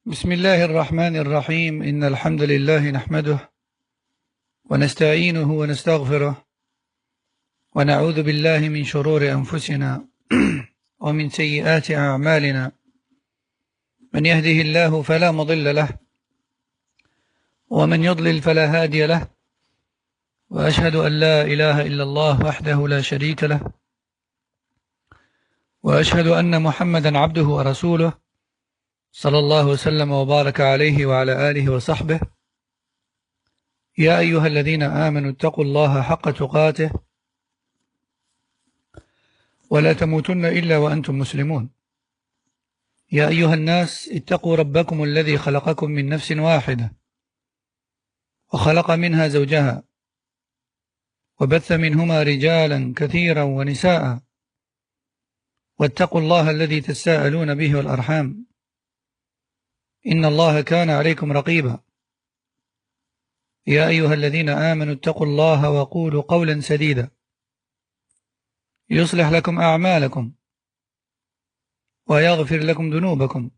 بسم الله الرحمن الرحيم. إن الحمد لله نحمده ونستعينه ونستغفره ونعوذ بالله من شرور أنفسنا ومن سيئات أعمالنا. من يهده الله فلا مضل له ومن يضلل فلا هادي له، وأشهد أن لا إله إلا الله وحده لا شريك له، وأشهد أن محمدا عبده ورسوله صلى الله وسلم وبارك عليه وعلى آله وصحبه. يا أيها الذين آمنوا اتقوا الله حق تقاته ولا تموتن إلا وأنتم مسلمون. يا أيها الناس اتقوا ربكم الذي خلقكم من نفس واحدة وخلق منها زوجها وبث منهما رجالا كثيرا ونساء، واتقوا الله الذي تساءلون به والأرحام، إن الله كان عليكم رقيبا. يا أيها الذين آمنوا اتقوا الله وقولوا قولا سديدا يصلح لكم أعمالكم ويغفر لكم ذنوبكم،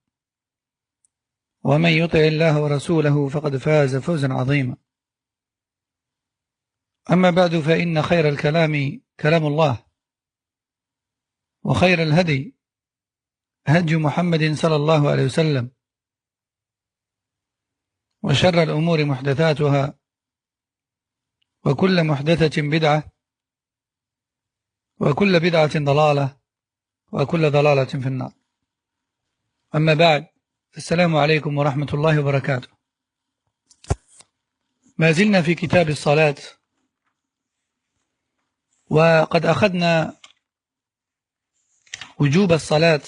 ومن يطع الله ورسوله فقد فاز فوزا عظيما. أما بعد، فإن خير الكلام كلام الله، وخير الهدي هدي محمد صلى الله عليه وسلم، وشر الأمور محدثاتها، وكل محدثة بدعة، وكل بدعة ضلالة، وكل ضلالة في النار. أما بعد، السلام عليكم ورحمة الله وبركاته. ما زلنا في كتاب الصلاة، وقد أخذنا وجوب الصلاة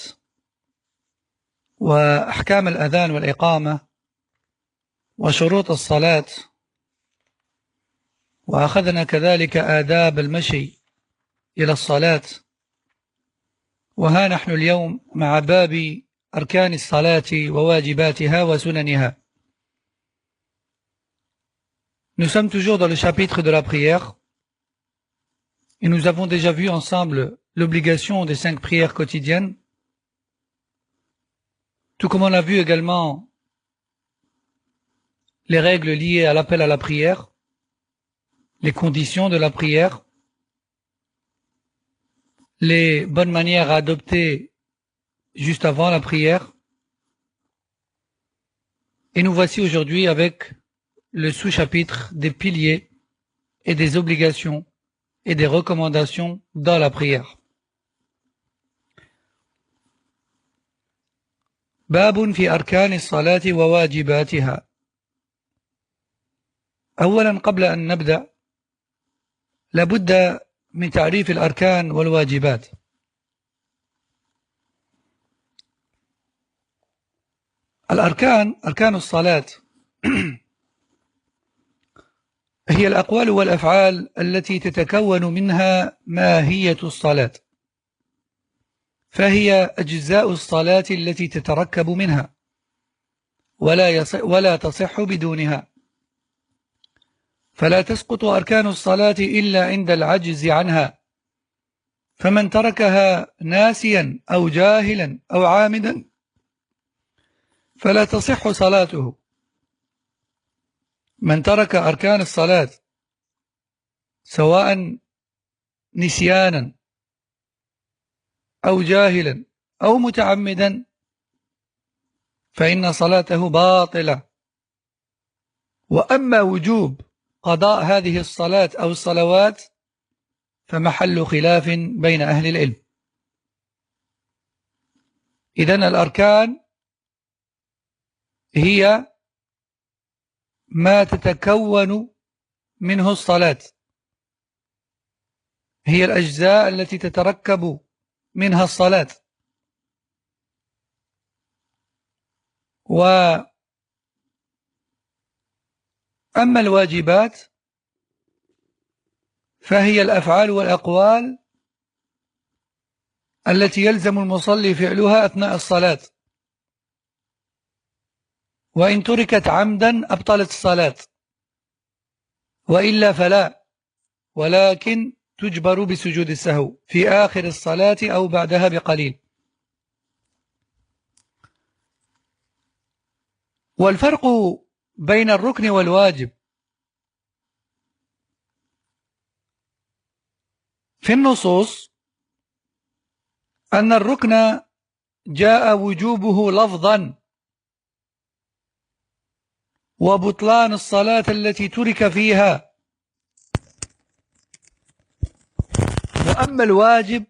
وأحكام الأذان والإقامة وشروط الصلاة، وأخذنا كذلك آداب المشي إلى الصلاة. وها نحن اليوم مع باب أركان الصلاة وواجباتها وسننها. Nous sommes toujours dans le chapitre de la prière et nous avons déjà vu ensemble l'obligation des 5 prières quotidiennes, tout comme on a vu également les règles liées à l'appel à la prière, les conditions de la prière, les bonnes manières à adopter juste avant la prière. Et nous voici aujourd'hui avec le sous-chapitre des piliers et des obligations et des recommandations dans la prière. باب في أركان الصلاة وواجباتها. أولا، قبل أن نبدأ لابد من تعريف الأركان والواجبات. الأركان، أركان الصلاة هي الأقوال والأفعال التي تتكون منها ماهية الصلاة، فهي أجزاء الصلاة التي تتركب منها ولا تصح بدونها، فلا تسقط أركان الصلاة إلا عند العجز عنها، فمن تركها ناسيا أو جاهلا أو عامدا فلا تصح صلاته. من ترك أركان الصلاة سواء نسيانا أو جاهلا أو متعمدا فإن صلاته باطلة. وأما وجوب قضاء هذه الصلاة أو الصلوات فمحل خلاف بين أهل العلم. إذن الأركان هي ما تتكون منه الصلاة، هي الأجزاء التي تتركب منها الصلاة. وأما الواجبات فهي الأفعال والأقوال التي يلزم المصلي فعلها أثناء الصلاة، وإن تركت عمدا أبطلت الصلاة، وإلا فلا، ولكن تجبر بسجود السهو في آخر الصلاة أو بعدها بقليل. والفرق بين الركن والواجب في النصوص أن الركن جاء وجوبه لفظا وبطلان الصلاة التي ترك فيها، وأما الواجب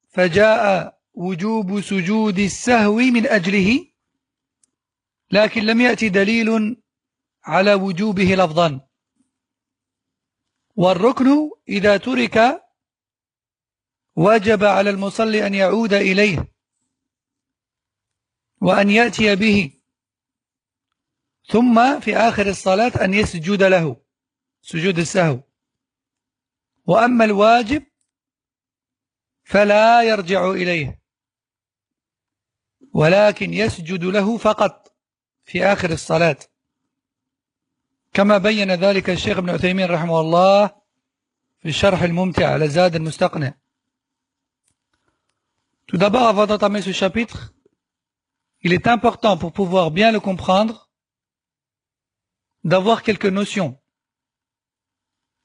فجاء وجوب سجود السهو من أجله، لكن لم يأتي دليل على وجوبه لفظا. والركن إذا ترك وجب على المصلي أن يعود إليه وأن يأتي به، ثم في آخر الصلاة أن يسجد له سجود السهو. وأما الواجب فلا يرجع إليه ولكن يسجد له فقط في آخر الصلاة، كما بين ذلك الشيخ ابن عثيمين رحمه الله في الشرح الممتع على زاد المستقنع. Tout d'abord, avant d'entamer ce chapitre, il est important pour pouvoir bien le comprendre d'avoir quelques notions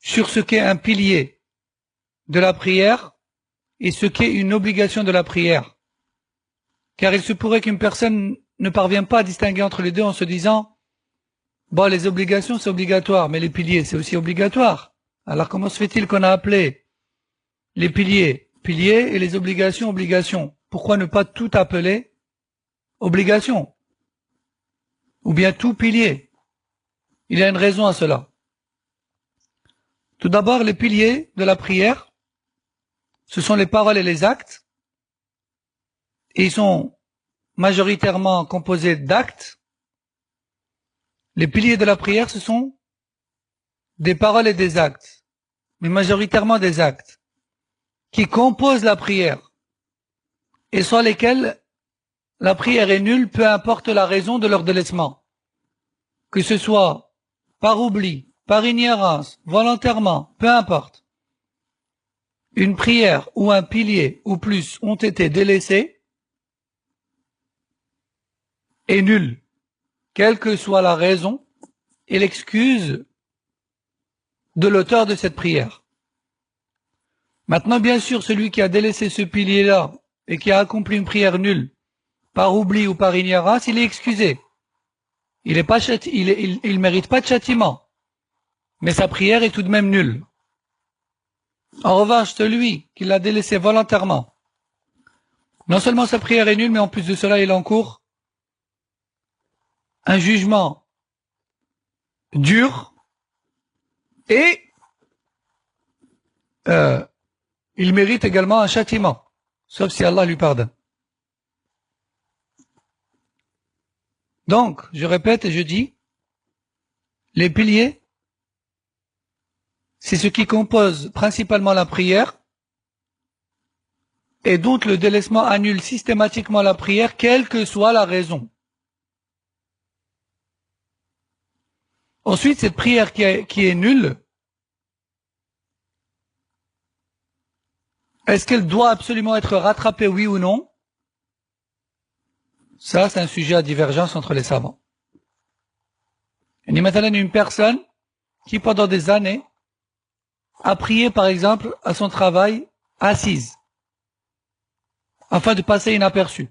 sur ce qu'est un pilier de la prière et ce qu'est une obligation de la prière. Car il se pourrait qu'une personne ne parvienne pas à distinguer entre les deux en se disant « Bon, les obligations c'est obligatoire, mais les piliers c'est aussi obligatoire. Alors comment se fait-il qu'on a appelé les piliers et les obligations obligations? Pourquoi ne pas tout appeler obligation? Ou bien tout pilier? Il y a une raison à cela. Tout d'abord, les piliers de la prière, ce sont les paroles et les actes, et ils sont majoritairement composés d'actes. Les piliers de la prière, ce sont des paroles et des actes, mais majoritairement des actes, qui composent la prière, et sans lesquels la prière est nulle, peu importe la raison de leur délaissement. Que ce soit par oubli, par ignorance, volontairement, peu importe. Une prière où un pilier ou plus ont été délaissés est nulle, quelle que soit la raison et l'excuse de l'auteur de cette prière. Maintenant, bien sûr, celui qui a délaissé ce pilier-là et qui a accompli une prière nulle, par oubli ou par ignorance, il est excusé. Il mérite pas de châtiment, mais sa prière est tout de même nulle. En revanche, celui qui l'a délaissé volontairement, non seulement sa prière est nulle, mais en plus de cela, il encourt un jugement dur et il mérite également un châtiment, sauf si Allah lui pardonne. Donc, je répète et je dis, les piliers, c'est ce qui compose principalement la prière et dont le délaissement annule systématiquement la prière, quelle que soit la raison. Ensuite, cette prière qui est nulle, est-ce qu'elle doit absolument être rattrapée, oui ou non? Ça, c'est un sujet à divergence entre les savants. Il y a maintenant une personne qui, pendant des années, a prié, par exemple, à son travail, assise, afin de passer inaperçue.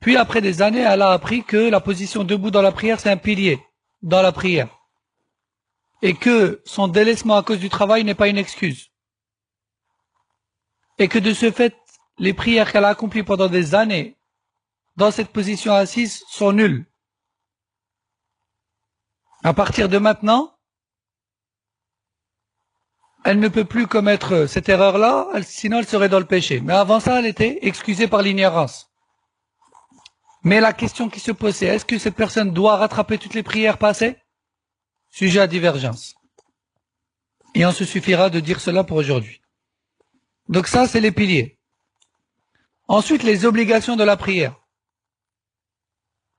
Puis, après des années, elle a appris que la position debout dans la prière, c'est un pilier dans la prière. Et que son délaissement à cause du travail n'est pas une excuse. Et que de ce fait, les prières qu'elle a accomplies pendant des années dans cette position assise sont nulles. À partir de maintenant, elle ne peut plus commettre cette erreur-là, sinon elle serait dans le péché. Mais avant ça, elle était excusée par l'ignorance. Mais la question qui se pose, c'est est-ce que cette personne doit rattraper toutes les prières passées? Sujet à divergence. Et on se suffira de dire cela pour aujourd'hui. Donc ça, c'est les piliers. Ensuite, les obligations de la prière.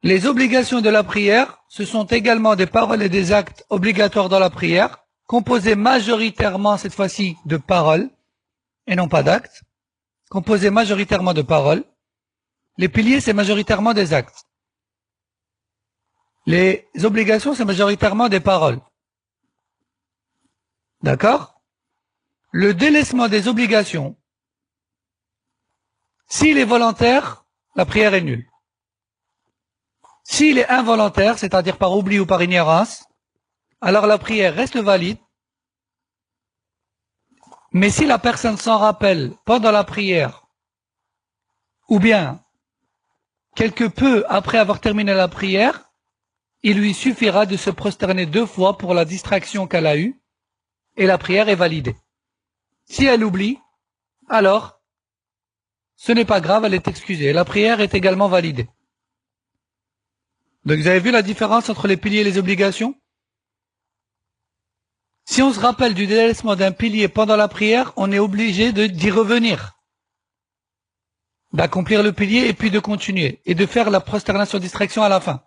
Les obligations de la prière, ce sont également des paroles et des actes obligatoires dans la prière, composés majoritairement, cette fois-ci, de paroles, et non pas d'actes, composés majoritairement de paroles. Les piliers, c'est majoritairement des actes. Les obligations, c'est majoritairement des paroles. D'accord? Le délaissement des obligations, s'il est volontaire, la prière est nulle. S'il est involontaire, c'est-à-dire par oubli ou par ignorance, alors la prière reste valide. Mais si la personne s'en rappelle pendant la prière, ou bien quelque peu après avoir terminé la prière, il lui suffira de se prosterner 2 fois pour la distraction qu'elle a eue, et la prière est validée. Si elle oublie, alors, ce n'est pas grave, elle est excusée. La prière est également validée. Donc vous avez vu la différence entre les piliers et les obligations? Si on se rappelle du délaissement d'un pilier pendant la prière, on est obligé d'y revenir, d'accomplir le pilier et puis de continuer, et de faire la prosternation distraction à la fin.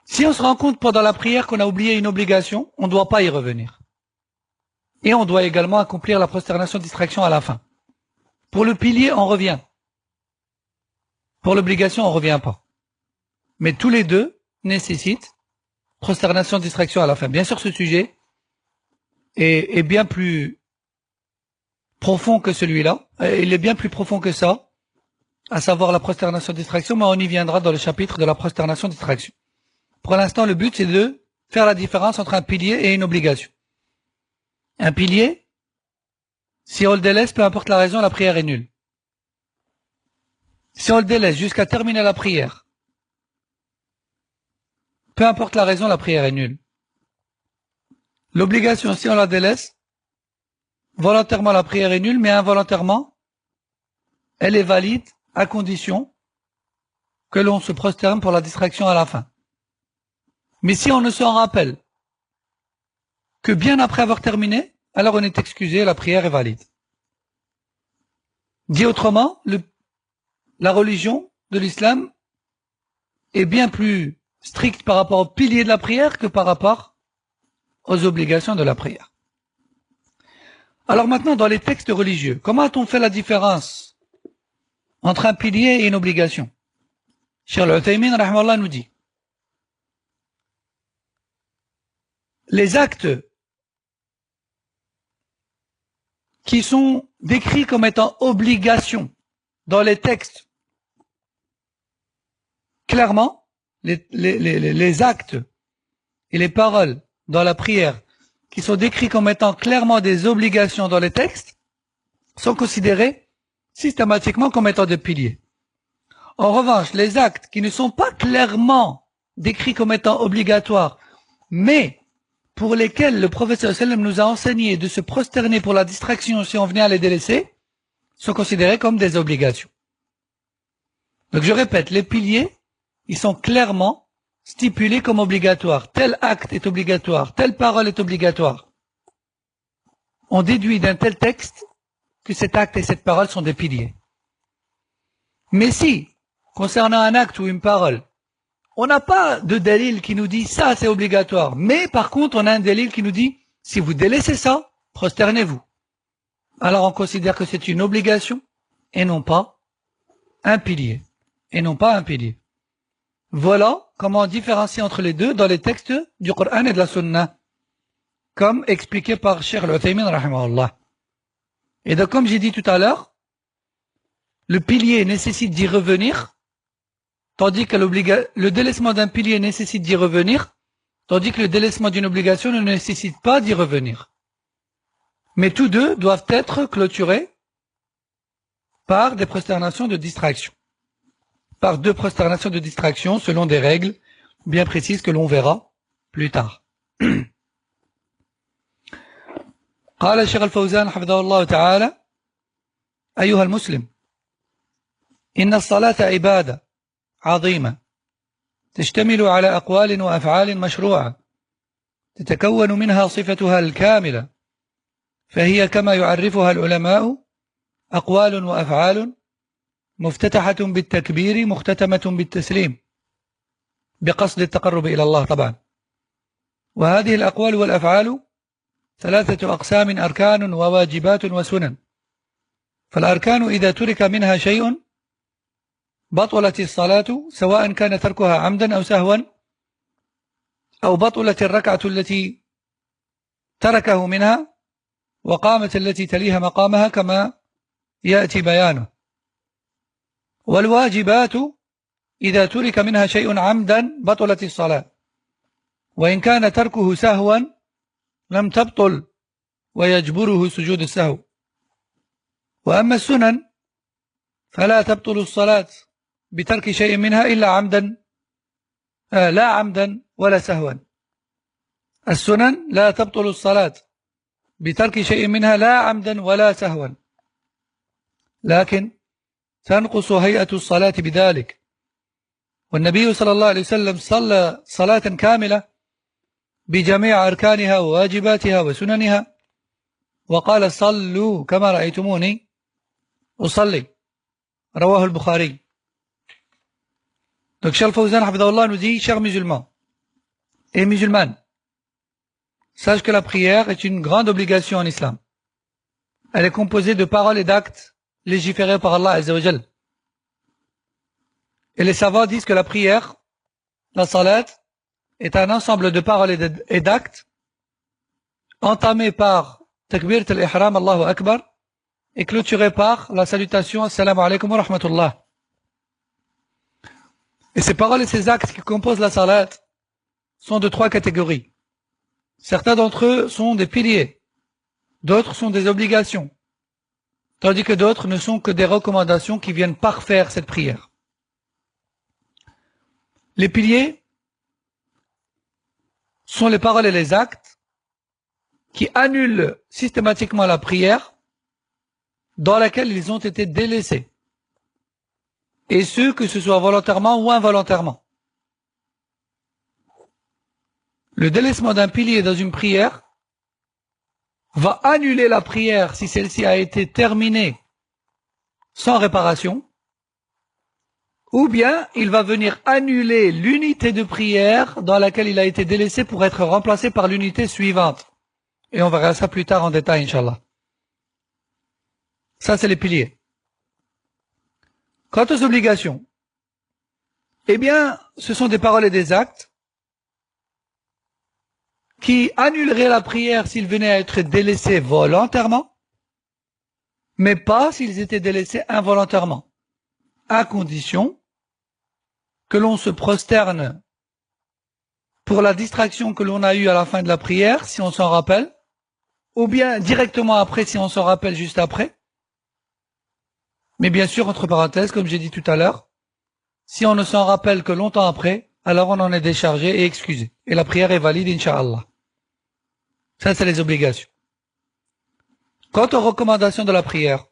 Si on se rend compte pendant la prière qu'on a oublié une obligation, on ne doit pas y revenir. Et on doit également accomplir la prosternation distraction à la fin. Pour le pilier, on revient. Pour l'obligation, on ne revient pas. Mais tous les deux nécessitent prosternation distraction à la fin. Bien sûr, ce sujet est bien plus profond que celui-là. Il est bien plus profond que ça, à savoir la prosternation distraction, mais on y viendra dans le chapitre de la prosternation distraction. Pour l'instant, le but, c'est de faire la différence entre un pilier et une obligation. Un pilier, si on le délaisse, peu importe la raison, la prière est nulle. Si on le délaisse jusqu'à terminer la prière, peu importe la raison, la prière est nulle. L'obligation, si on la délaisse, volontairement la prière est nulle, mais involontairement, elle est valide à condition que l'on se prosterne pour la distraction à la fin. Mais si on ne s'en rappelle que bien après avoir terminé, alors on est excusé, la prière est valide. Dit autrement, la religion de l'islam est bien plus stricte par rapport aux piliers de la prière que par rapport aux obligations de la prière. Alors maintenant, dans les textes religieux, comment a-t-on fait la différence entre un pilier et une obligation? Cheikh Al-Uthaymin, rahimahullah, nous dit: les actes qui sont décrits comme étant obligations dans les textes, clairement, les actes et les paroles dans la prière qui sont décrits comme étant clairement des obligations dans les textes sont considérés systématiquement comme étant des piliers. En revanche, les actes qui ne sont pas clairement décrits comme étant obligatoires, mais pour lesquels le prophète sallam nous a enseigné de se prosterner pour la distraction si on venait à les délaisser, sont considérés comme des obligations. Donc je répète, les piliers, ils sont clairement stipulés comme obligatoires. Tel acte est obligatoire, telle parole est obligatoire. On déduit d'un tel texte que cet acte et cette parole sont des piliers. Mais si, concernant un acte ou une parole, on n'a pas de dalil qui nous dit ça c'est obligatoire, mais par contre on a un dalil qui nous dit si vous délaissez ça, prosternez-vous. Alors on considère que c'est une obligation et non pas un pilier. Et non pas un pilier. Voilà comment on différencie entre les deux dans les textes du Coran et de la Sunna, comme expliqué par Cheikh Al-Uthaymin rahimahullah. Et donc comme j'ai dit tout à l'heure, le pilier nécessite d'y revenir, tandis que le délaissement d'un pilier nécessite d'y revenir, tandis que le délaissement d'une obligation ne nécessite pas d'y revenir. Mais tous deux doivent être clôturés par des prosternations de distraction. Par 2 prosternations de distraction selon des règles bien précises que l'on verra plus tard. قال الشيخ الفوزان حفظه الله تعالى: أيها المسلم، إن الصلاة عبادة عظيمة تشتمل على أقوال وأفعال مشروعة تتكون منها صفتها الكاملة، فهي كما يعرفها العلماء أقوال وأفعال مفتتحة بالتكبير مختتمة بالتسليم بقصد التقرب إلى الله طبعا. وهذه الأقوال والأفعال 3 أقسام: أركان وواجبات وسنن. فالأركان إذا ترك منها شيء بطلت الصلاة، سواء كان تركها عمدا أو سهوا أو بطلت الركعة التي تركه منها وقامت التي تليها مقامها كما يأتي بيانه. والواجبات إذا ترك منها شيء عمدا بطلت الصلاة، وإن كان تركه سهوا لم تبطل ويجبره سجود السهو. وأما السنن فلا تبطل الصلاة بترك شيء منها إلا عمدا لا عمدا ولا سهوا. السنن لا تبطل الصلاة بترك شيء منها لا عمدا ولا سهوا، لكن تنقص هيئة الصلاة بذلك. والنبي صلى الله عليه وسلم صلى صلاة كاملة بجميع أركانها وواجباتها وسننها، وقال صلوا كما رأيتموني أصلي، رواه البخاري. Donc Cheikh Al-Fawzan hafidahullah nous dit: chers musulmans et musulmanes, sache que la prière est une grande obligation en islam. Elle est composée de paroles et d'actes légiférés par Allah Azza wa Jal. Et les savants disent que la prière, la salat, est un ensemble de paroles et d'actes entamés par takbirat al-ihram, Allahu Akbar, et clôturés par la salutation Assalamu alaikum wa rahmatullah. Et ces paroles et ces actes qui composent la salat sont de trois catégories. Certains d'entre eux sont des piliers, d'autres sont des obligations, tandis que d'autres ne sont que des recommandations qui viennent parfaire cette prière. Les piliers sont les paroles et les actes qui annulent systématiquement la prière dans laquelle ils ont été délaissés, et ce, que ce soit volontairement ou involontairement. Le délaissement d'un pilier dans une prière va annuler la prière si celle-ci a été terminée sans réparation, ou bien il va venir annuler l'unité de prière dans laquelle il a été délaissé pour être remplacé par l'unité suivante. Et on verra ça plus tard en détail, Inch'Allah. Ça, c'est les piliers. Quant aux obligations, eh bien, ce sont des paroles et des actes qui annuleraient la prière s'ils venaient à être délaissés volontairement, mais pas s'ils étaient délaissés involontairement, à condition que l'on se prosterne pour la distraction que l'on a eue à la fin de la prière, si on s'en rappelle, ou bien directement après, si on s'en rappelle juste après. Mais bien sûr, entre parenthèses, comme j'ai dit tout à l'heure, si on ne s'en rappelle que longtemps après, alors on en est déchargé et excusé. Et la prière est valide, Inch'Allah. Ça, c'est les obligations. Quant aux recommandations de la prière,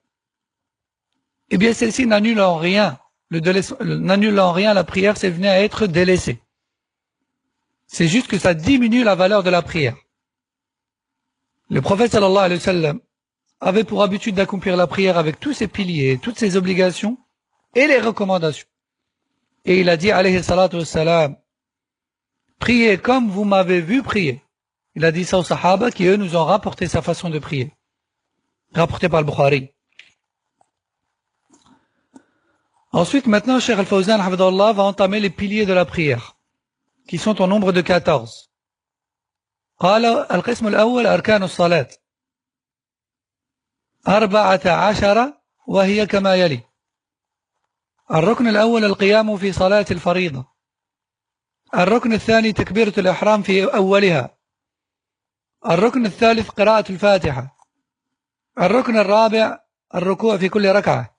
eh bien, celle-ci n'annule en rien, n'annule en rien la prière, c'est venu à être délaissée. C'est juste que ça diminue la valeur de la prière. Le prophète sallallahu alayhi wa sallam avait pour habitude d'accomplir la prière avec tous ses piliers, toutes ses obligations et les recommandations. Et il a dit, alayhi salatu wassalam, priez comme vous m'avez vu prier. Il a dit ça aux sahaba qui, eux, nous ont rapporté sa façon de prier. Rapporté par le Bukhari. Ensuite, maintenant, Cheikh Al-Fawzan hafidahullah va entamer les piliers de la prière, qui sont au nombre de 14. قال القسم الأول أركان الصلاة 14 وهي كما يلي: الركن الأول القيام في صلاة الفريضة، الركن الثاني تكبيرة الإحرام في أولها، الركن الثالث قراءة الفاتحة، الركن الرابع الركوع في كل ركعة،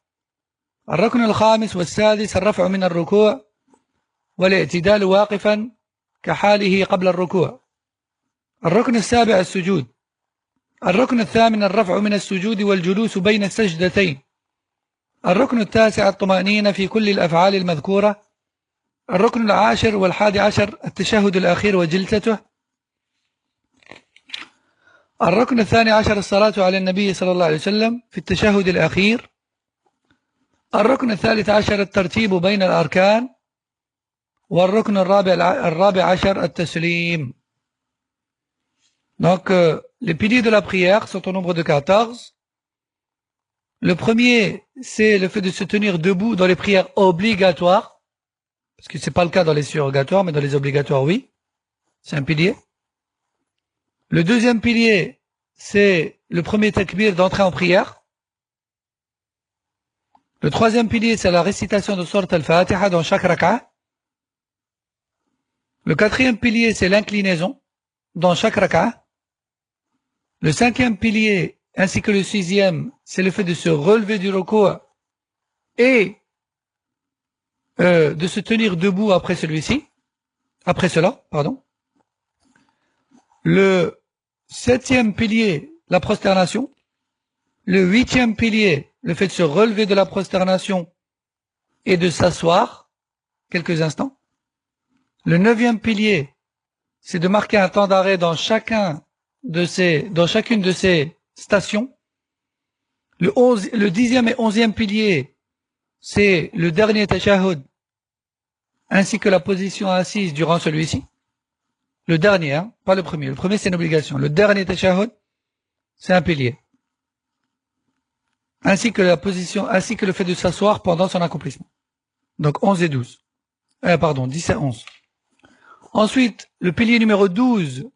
الركن الخامس والسادس الرفع من الركوع والاعتدال واقفا كحاله قبل الركوع، الركن السابع السجود، الركن الثامن الرفع من السجود والجلوس بين السجدتين، الركن التاسع الطمأنينة في كل الأفعال المذكورة، الركن العاشر والحادي عشر التشهد الأخير وجلسته، الركن الثاني عشر الصلاة على النبي صلى الله عليه وسلم في التشهد الأخير، الركن الثالث عشر الترتيب بين الأركان، والركن الرابع عشر التسليم. Donc, les piliers de la prière sont au nombre de 14. Le premier, c'est le fait de se tenir debout dans les prières obligatoires, parce que c'est pas le cas dans les surrogatoires, mais dans les obligatoires, oui. c'est un pilier. Le deuxième pilier, c'est le premier takbir d'entrée en prière. Le troisième pilier, c'est la récitation de Surat al-Fatiha dans chaque rak'a. Le quatrième pilier, c'est l'inclinaison dans chaque rak'a. Le cinquième pilier, ainsi que le sixième, c'est le fait de se relever du ruku' et de se tenir debout après cela, pardon. Le septième pilier, la prosternation. Le huitième pilier, le fait de se relever de la prosternation et de s'asseoir quelques instants. Le neuvième pilier, c'est de marquer un temps d'arrêt dans chacune de ces stations. Le dixième et onzième pilier, c'est le dernier tashahhud, ainsi que la position assise durant celui-ci. Le dernier, hein, pas le premier. Le premier, c'est une obligation. Le dernier tashahhud, c'est un pilier. Ainsi que le fait de s'asseoir pendant son accomplissement. Donc 11 et 12. 10 et 11. Ensuite, le pilier numéro 12,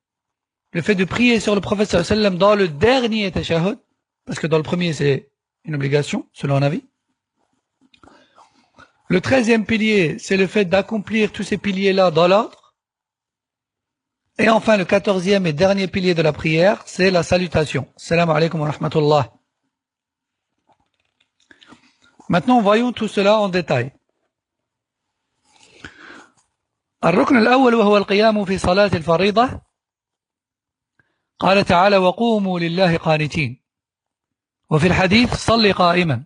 le fait de prier sur le prophète sallallahu alayhi wa sallam dans le dernier tashahhud, parce que dans le premier, c'est une obligation, selon un avis. Le 13e pilier, c'est le fait d'accomplir tous ces piliers-là dans l'ordre. Et enfin, le 14e et dernier pilier de la prière, c'est la salutation. Assalamu alaikum wa rahmatullah. Maintenant, voyons tout cela en détail. الركن الأول وهو القيام في صلاة الفريضة قال تعالى وقوموا لله قانتين وفي الحديث صل قائما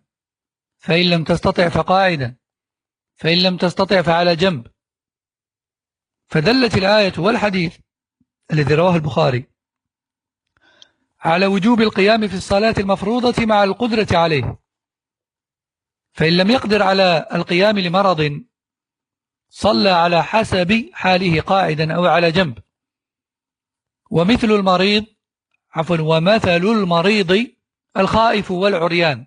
فإن لم تستطع فقاعدا فإن لم تستطع فعلى جنب فدلت الآية والحديث الذي رواه البخاري على وجوب القيام في الصلاة المفروضة مع القدرة عليه فإن لم يقدر على القيام لمرض صلى على حسب حاله قاعدا أو على جنب ومثل المريض الخائف والعريان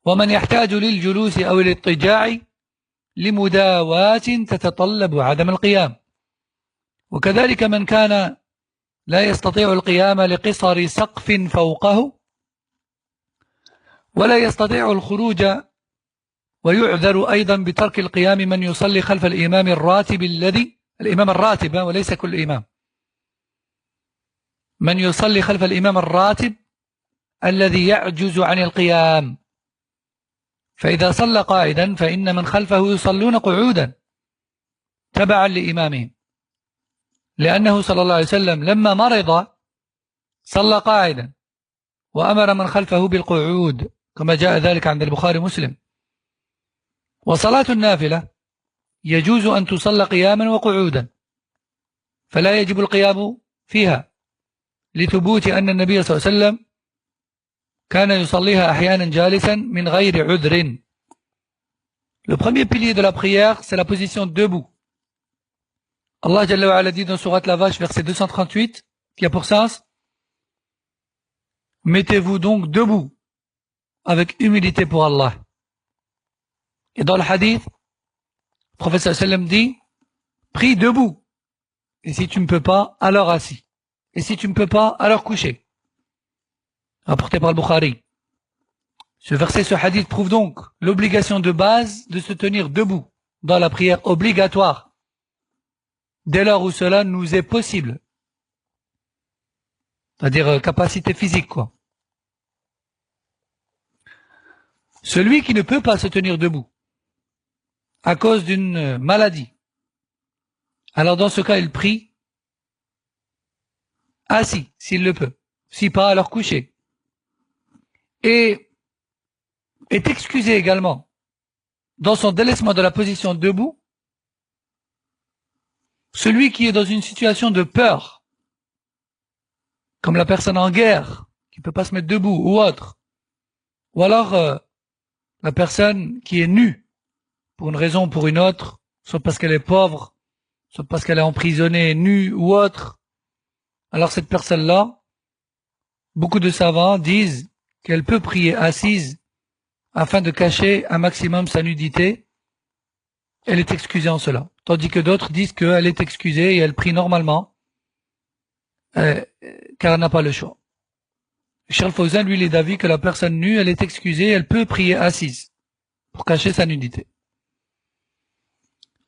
ومن يحتاج للجلوس أو الاضطجاع لمداواة تتطلب عدم القيام وكذلك من كان لا يستطيع القيام لقصر سقف فوقه ولا يستطيع الخروج ويعذر أيضا بترك القيام من يصلي خلف الإمام الراتب وليس كل إمام من يصلي خلف الإمام الراتب الذي يعجز عن القيام فإذا صلى قاعدا فإن من خلفه يصلون قعودا تبعا لإمامهم لأنه صلى الله عليه وسلم لما مرض صلى قاعدا وأمر من خلفه بالقعود كما جاء ذلك عند البخاري ومسلم وصلاة النافلة يجوز أن تصلى قياما وقعودا فلا يجب القيام فيها لثبوت أن النبي صلى الله عليه وسلم كان يصليها أحيانا جالسا من غير عذر. Le premier pilier de la prière, c'est la position debout. Allah Jalla wa Ala dit dans Surat la Vache, verset 238, qui a pour sens mettez-vous donc debout avec humilité pour Allah. Et dans le hadith, le prophète sallallahu alayhi wa sallam dit prie debout. Et si tu ne peux pas, alors assis. Et si tu ne peux pas, alors couché. Rapporté par le Bukhari. Ce hadith prouve donc l'obligation de base de se tenir debout dans la prière obligatoire, dès lors où cela nous est possible. C'est-à-dire capacité physique, quoi. Celui qui ne peut pas se tenir debout à cause d'une maladie, alors dans ce cas, il prie assis, s'il le peut. Si pas, alors couché. Et est excusé également dans son délaissement de la position debout celui qui est dans une situation de peur, comme la personne en guerre, qui ne peut pas se mettre debout ou autre, ou alors la personne qui est nue, pour une raison ou pour une autre, soit parce qu'elle est pauvre, soit parce qu'elle est emprisonnée, nue ou autre. Alors cette personne-là, beaucoup de savants disent qu'elle peut prier assise afin de cacher un maximum sa nudité, elle est excusée en cela. Tandis que d'autres disent qu'elle est excusée et elle prie normalement, car elle n'a pas le choix. Cheikh Fawzan, lui, il est d'avis que la personne nue, elle est excusée, elle peut prier assise pour cacher sa nudité.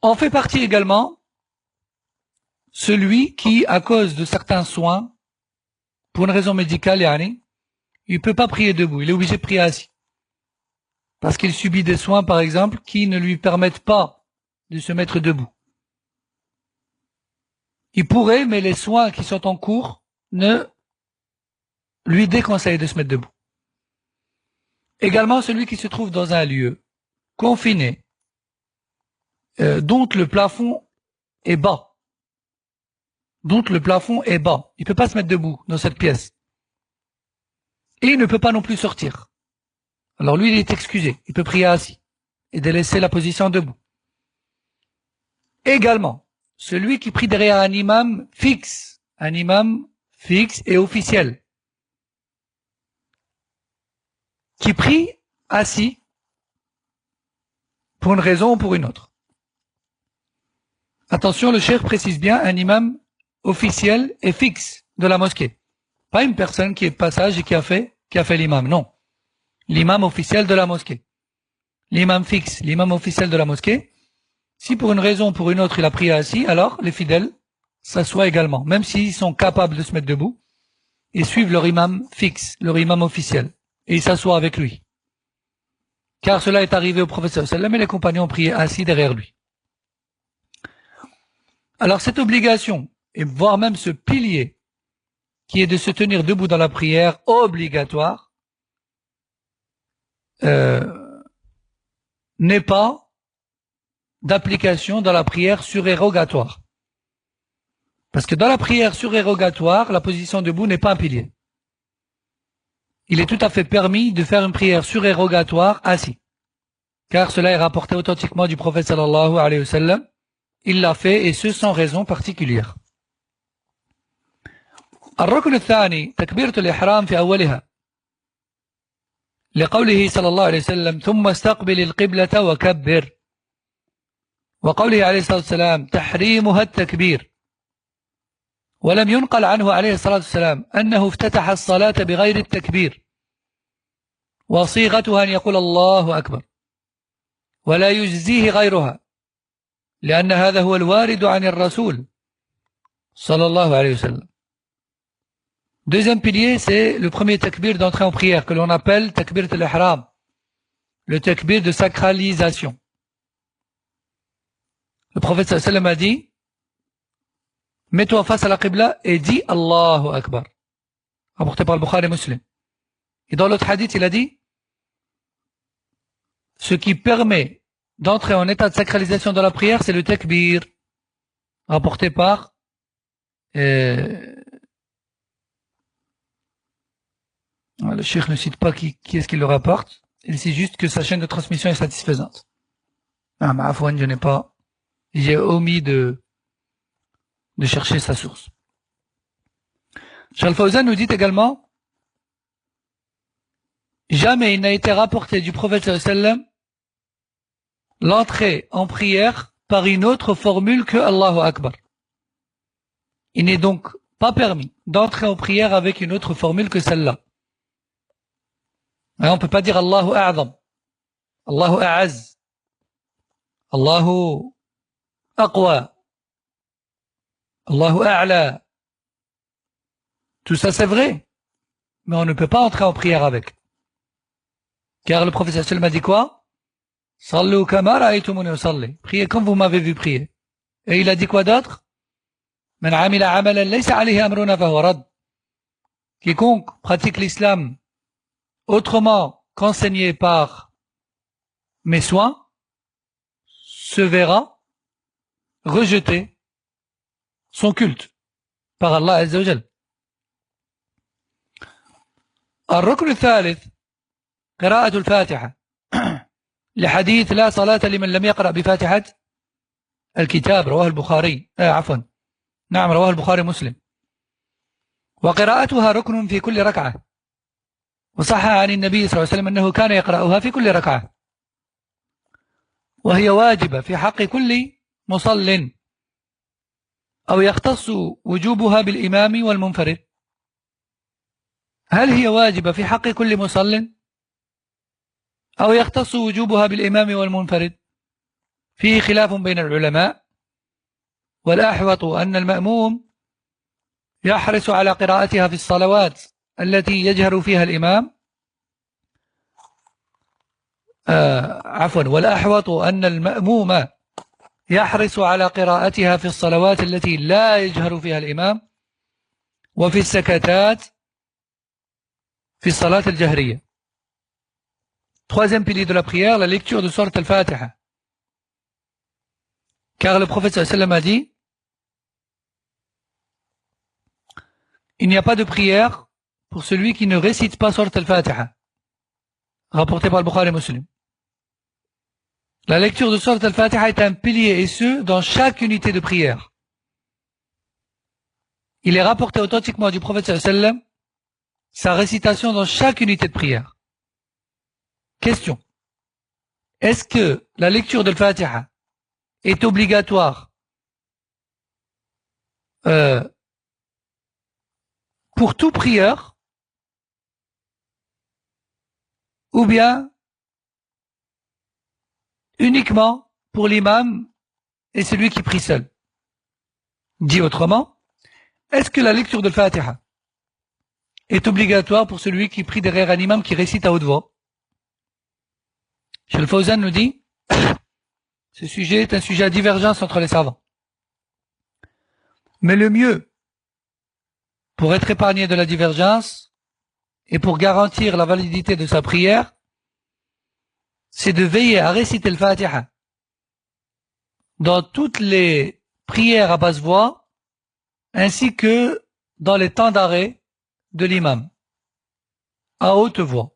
En fait partie également celui qui, à cause de certains soins, pour une raison médicale, il ne peut pas prier debout, il est obligé de prier assis. Parce qu'il subit des soins, par exemple, qui ne lui permettent pas de se mettre debout. Il pourrait, mais les soins qui sont en cours ne lui déconseillent de se mettre debout. Également, celui qui se trouve dans un lieu confiné, dont le plafond est bas. Il ne peut pas se mettre debout dans cette pièce. Et il ne peut pas non plus sortir. Alors lui, il est excusé. Il peut prier assis et délaisser la position debout. Également, celui qui prie derrière un imam fixe et officiel, qui prie assis pour une raison ou pour une autre. Attention, le cheikh précise bien un imam officiel et fixe de la mosquée. Pas une personne qui est de passage et qui a fait l'imam, non. L'imam officiel de la mosquée. L'imam fixe, l'imam officiel de la mosquée. Si pour une raison ou pour une autre il a prié assis, alors les fidèles s'assoient également. Même s'ils sont capables de se mettre debout, ils suivent leur imam fixe, leur imam officiel. Et ils s'assoient avec lui. Car cela est arrivé au prophète sallallahu alayhi wa sallam et les compagnons ont prié assis derrière lui. Alors cette obligation, et voire même ce pilier, qui est de se tenir debout dans la prière obligatoire, n'est pas d'application dans la prière surérogatoire. Parce que dans la prière surérogatoire, la position debout n'est pas un pilier. Il est tout à fait permis de faire une prière surérogatoire assis. Car cela est rapporté authentiquement du prophète sallallahu alayhi wa sallam. Il l'a fait et ce sans raison particulière. الركن الثاني تكبيرة الإحرام في أولها لقوله صلى الله عليه وسلم ثم استقبل القبلة وكبر وقوله عليه الصلاة والسلام تحريمها التكبير ولم ينقل عنه عليه الصلاة والسلام أنه افتتح الصلاة بغير التكبير وصيغتها أن يقول الله أكبر ولا يجزيه غيرها لأن هذا هو الوارد عن الرسول صلى الله عليه وسلم. Deuxième pilier, c'est le premier takbir d'entrée en prière, que l'on appelle takbir al-ihram, le takbir de sacralisation. Le prophète sallallahu alayhi wa sallam a dit, mets-toi face à la qibla et dis Allahu Akbar, rapporté par le Bukhari et Muslim. Et dans l'autre hadith, il a dit, ce qui permet d'entrer en état de sacralisation dans la prière, c'est le takbir, rapporté par le cheikh ne cite pas qui est-ce qui le rapporte, il cite juste que sa chaîne de transmission est satisfaisante. Ah, mais Afwan, j'ai omis de chercher sa source. Cheikh Fawzan nous dit également, jamais il n'a été rapporté du prophète sallallahu alayhi wa sallam l'entrée en prière par une autre formule que Allahu Akbar. Il n'est donc pas permis d'entrer en prière avec une autre formule que celle-là. On ne peut pas dire Allahu A'zam, Allahu A'az, Allahu Aqwa, Allahu A'la. Tout ça c'est vrai, mais on ne peut pas entrer en prière avec. Car le prophète sallallahu alayhi wa sallam a dit quoi? Sallu kama ra'aytumuni usalli. Priez comme vous m'avez vu prier. Et il a dit quoi d'autre? Man amila amalan laysa alayhi amruna fahuwa rad. Quiconque pratique l'islam autrement qu'enseigné par mes soins se verra rejeter son culte par Allah Azza wa Jal. الركن الثالث قراءة الفاتحة لحديث لا صلاة لمن لم يقرأ بفاتحة الكتاب رواه البخاري نعم رواه البخاري مسلم. وقراءتها ركن في كل ركعة وصح عن النبي صلى الله عليه وسلم أنه كان يقرأها في كل ركعة. وهي واجبة في حق كل مصل أو يختص وجوبها بالإمام والمنفرد؟ هل هي واجبة في حق كل مصل أو يختص وجوبها بالإمام والمنفرد؟ فيه خلاف بين العلماء، والأحوط أن المأموم يحرص على قراءتها في الصلوات التي يجهر فيها الإمام والأحوط أن المأموم يحرص على قراءتها في الصلوات التي لا يجهر فيها الإمام، وفي السكتات في الصلاة الجهرية. Troisième pilier de la prière, la lecture de Sourate al-Fatiha. Car le prophète sallallahu alayhi wa sallam a dit, il n'y a pas de prière pour celui qui ne récite pas Sourate al-Fatiha. Rapporté par le Bukhari et Muslim. La lecture de Sourate al-Fatiha est un pilier, et ce, dans chaque unité de prière. Il est rapporté authentiquement du prophète sallallahu alayhi wa sallam sa récitation dans chaque unité de prière. Question. Est-ce que la lecture de al-Fatiha est obligatoire pour tout prieur, ou bien uniquement pour l'imam et celui qui prie seul? Dit autrement, est-ce que la lecture de al-Fatiha est obligatoire pour celui qui prie derrière un imam qui récite à haute voix? Cheikh Al-Fawzan nous dit, ce sujet est un sujet à divergence entre les savants. Mais le mieux, pour être épargné de la divergence et pour garantir la validité de sa prière, c'est de veiller à réciter le Fatiha dans toutes les prières à basse voix, ainsi que dans les temps d'arrêt de l'imam, à haute voix.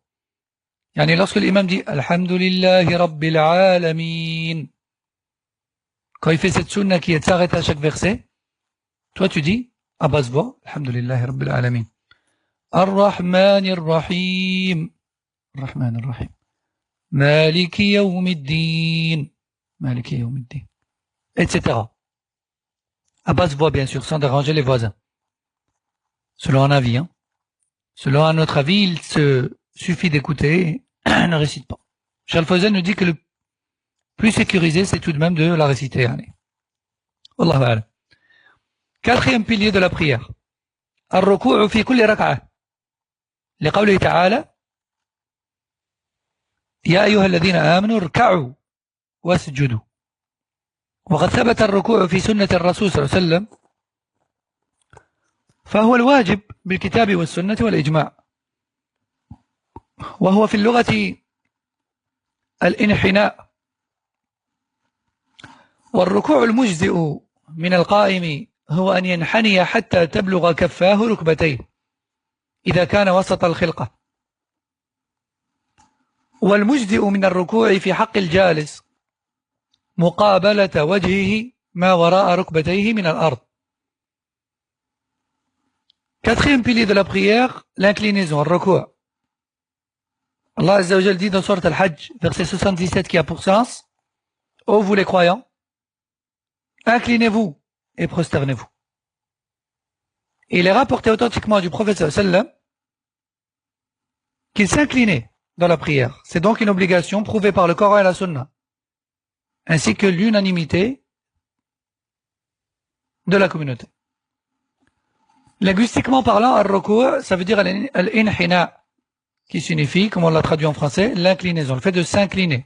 Yani lorsque l'imam dit Alhamdulillahi Rabbil Alamin, quand il fait cette sunna qui est de s'arrêter à chaque verset, toi tu dis à basse voix Alhamdulillahi Rabbil Alamin, Ar-Rahmanir Rahim, Ar-Rahmanir Rahim, Maliki Yawmiddin, Maliki Yawmiddin, etc. À basse voix, bien sûr, sans déranger les voisins. Selon un avis, hein. Selon un autre avis, il se suffit d'écouter et ne récite pas. Cheikh Al-Fawzan nous dit que le plus sécurisé, c'est tout de même de la réciter. Wallahu a'lam. Quatrième pilier de la prière. الركوع في كل ركعة. لقوله تعالى يا أيها الذين آمنوا اركعوا واسجدوا. وقد ثبت الركوع في سنة الرسول صلى الله عليه وسلم، فهو الواجب بالكتاب والسنة والإجماع، وهو في اللغة الانحناء. والركوع المجزئ من القائم هو أن ينحني حتى تبلغ كفاه ركبتيه إذا كان وسط الخلقة. والمجزئ من الركوع في حق الجالس مقابلة وجهه ما وراء ركبتيه من الأرض. Quatrième pilier de la prière, l'inclinaison, le recours. Allah Azza wa Jal dit dans Sourate Al-Hajj, verset 77, qui a pour sens, ô vous les croyants, inclinez-vous et prosternez-vous. Et il est rapporté authentiquement du prophète sallallahu alayhi wa sallam qu'il s'inclinait dans la prière. C'est donc une obligation prouvée par le Coran et la Sunna, ainsi que l'unanimité de la communauté. Linguistiquement parlant, al-ruku', ça veut dire al-inhina, qui signifie, comme on l'a traduit en français, l'inclinaison, le fait de s'incliner,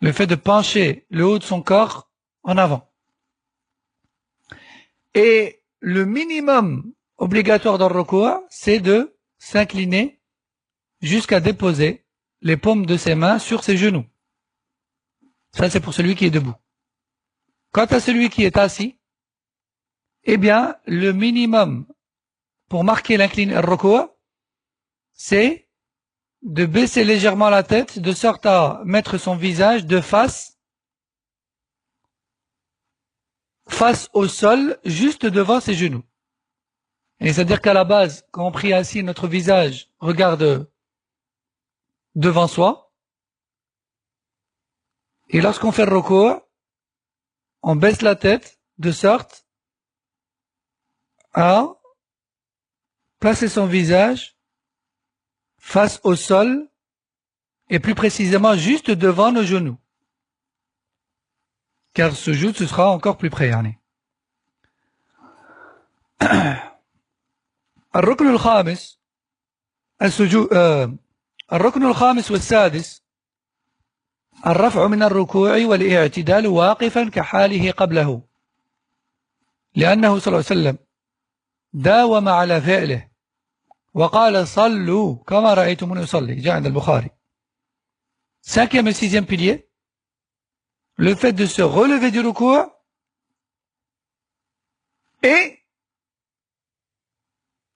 le fait de pencher le haut de son corps en avant. Et le minimum obligatoire dans le ruku', c'est de s'incliner jusqu'à déposer les paumes de ses mains sur ses genoux. Ça, c'est pour celui qui est debout. Quant à celui qui est assis, eh bien, le minimum pour marquer l'inclinaison al-ruku', c'est de baisser légèrement la tête de sorte à mettre son visage de face au sol, juste devant ses genoux. Et c'est-à-dire qu'à la base, quand on prie assis, notre visage regarde devant soi. Et lorsqu'on fait le recours, on baisse la tête de sorte à placer son visage face au sol et plus précisément juste devant nos genoux. Car ce jour, ce sera encore plus près. الركن الخامس السجود الركن الخامس والسادس الرفع من الركوع والاعتدال واقفا كحاله قبله لأنه صلى الله عليه وسلم داوم على فعله وقال صلوا كما رأيتموني أصلي جاء عند البخاري. Cinquième et sixième pilier, le fait de se relever du ruku' et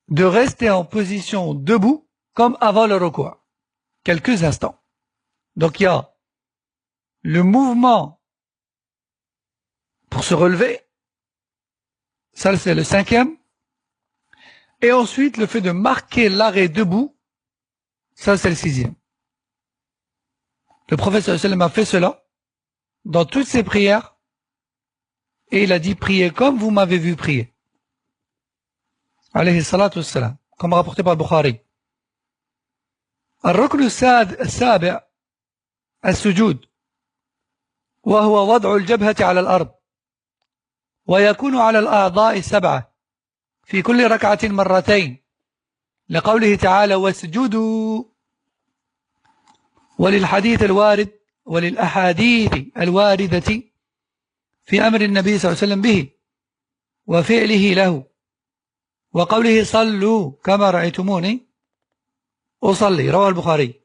de rester en position debout comme avant le ruku', quelques instants. Donc il y a le mouvement pour se relever, ça c'est le cinquième, et ensuite le fait de marquer l'arrêt debout, ça c'est le sixième. Le prophète sallallahu alayhi wa sallam a fait cela dans toutes ses prières et il a dit priez comme vous m'avez vu prier. Alayhi salatu wassalam, comme rapporté par Bukhari. الركن السابع السجود وهو وضع الجبهة على الأرض ويكون على الأعضاء السبعة في كل ركعة مرتين لقوله تعالى واسجدوا وللحديث الوارد وللأحاديث الواردة في أمر النبي صلى الله عليه وسلم به وفعله له وقوله صلوا كما رأيتموني أصلي رواه البخاري.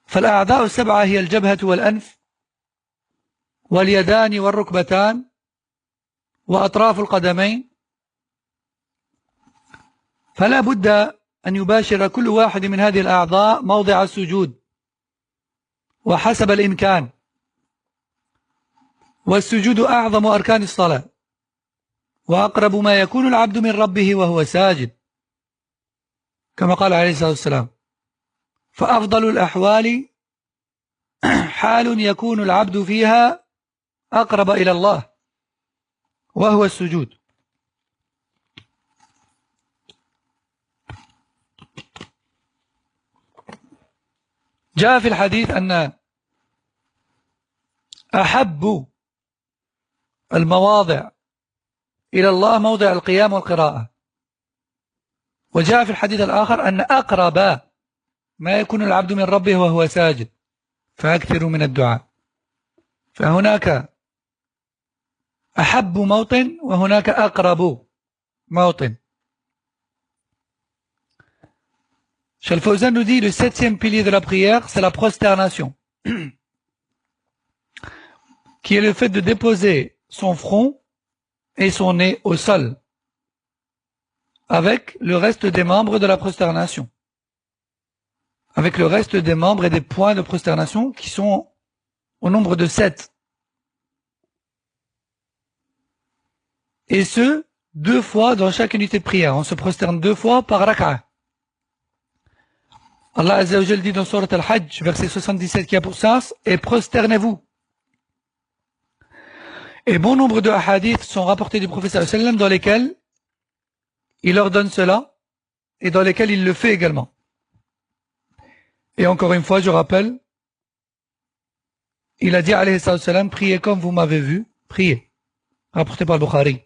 فالأعضاء السبعة هي الجبهة والأنف واليدان والركبتان وأطراف القدمين، فلا بد أن يباشر كل واحد من هذه الأعضاء موضع السجود وحسب الإمكان، والسجود أعظم أركان الصلاة وأقرب ما يكون العبد من ربه وهو ساجد كما قال عليه الصلاة والسلام فأفضل الأحوال حال يكون العبد فيها أقرب إلى الله وهو السجود. جاء في الحديث أن أحب المواضع إلى الله موضع القيام والقراءة، وجاء في الحديث الآخر أن أقرب ما يكون العبد من ربه وهو ساجد فأكثر من الدعاء. فهناك أحب موطن وهناك أقرب موطن. Cheikh Al-Fawzan nous dit le septième pilier de la prière, c'est la prosternation, qui est le fait de déposer son front et son nez au sol, avec le reste des membres de la prosternation, avec le reste des membres et des points de prosternation qui sont au nombre de 7. Et ce, 2 fois dans chaque unité de prière. On se prosterne 2 fois par rak'a. Allah Azza wa Jal dit dans Surat Al-Hajj, verset 77, qui a pour sens, et prosternez-vous. Et bon nombre de hadiths sont rapportés du prophète sallallahu alayhi wa sallam dans lesquels il ordonne cela et dans lesquels il le fait également. Et encore une fois, je rappelle, il a dit alayhi salatu wassalam, priez comme vous m'avez vu, priez. Rapporté par Bukhari.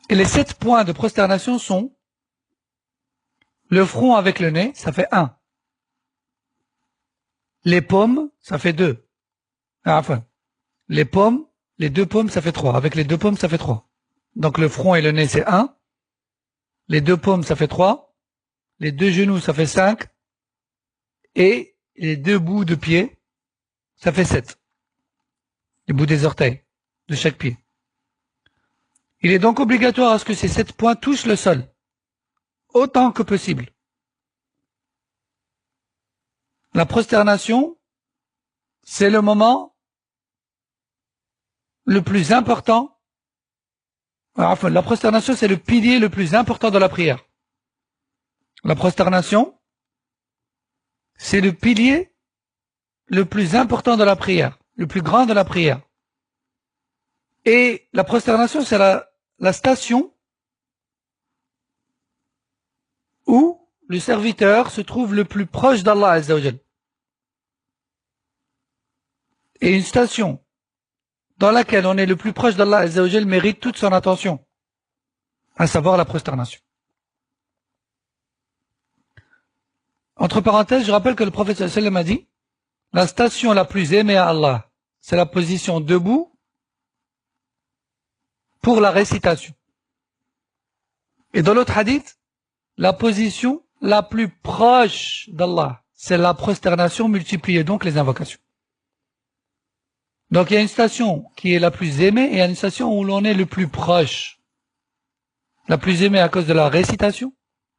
Et les 7 points de prosternation sont le front avec le nez, ça fait 1. Les paumes, ça fait 2. Enfin, les paumes, les 2 paumes, ça fait 3. Avec les 2 paumes, ça fait 3. Donc le front et le nez, c'est 1. Les 2 paumes, ça fait 3. Les 2 genoux, ça fait 5. Et les 2 bouts de pied, ça fait 7. Les bouts des orteils de chaque pied. Il est donc obligatoire à ce que ces 7 points touchent le sol, autant que possible. La prosternation, c'est le moment le plus important. Enfin, la prosternation, c'est le pilier le plus important de la prière. La prosternation, c'est le pilier le plus important de la prière, le plus grand de la prière. Et la prosternation, c'est la station où le serviteur se trouve le plus proche d'Allah Azza wa Jal. Et une station dans laquelle on est le plus proche d'Allah Azza wa Jal mérite toute son attention, à savoir la prosternation. Entre parenthèses, je rappelle que le prophète sallallahu alayhi wa sallam a dit, la station la plus aimée à Allah, c'est la position debout pour la récitation. Et dans l'autre hadith, la position la plus proche d'Allah, c'est la prosternation multipliée, donc les invocations. Donc il y a une station qui est la plus aimée et il y a une station où l'on est le plus proche. La plus aimée à cause de la récitation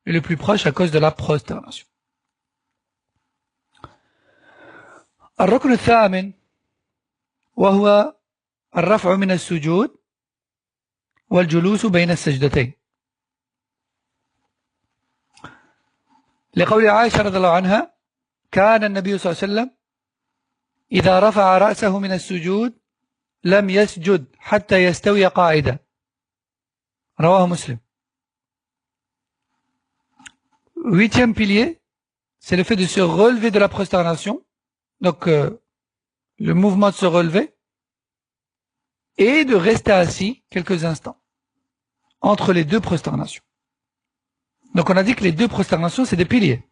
et le plus proche à cause de la prosternation. الركن الثامن وهو الرفع من السجود والجلوس بين السجدتين. لقول عائشة رضي الله عنها كان النبي صلى الله عليه وسلم إذا رفع رأسه من السجود لم يسجد حتى يستوي قاعدا. رواه مسلم. Huitième pilier, c'est le fait de se relever de la prosternation, donc le mouvement de se relever, et de rester assis quelques instants entre les deux prosternations. Donc on a dit que les deux prosternations, c'est des piliers.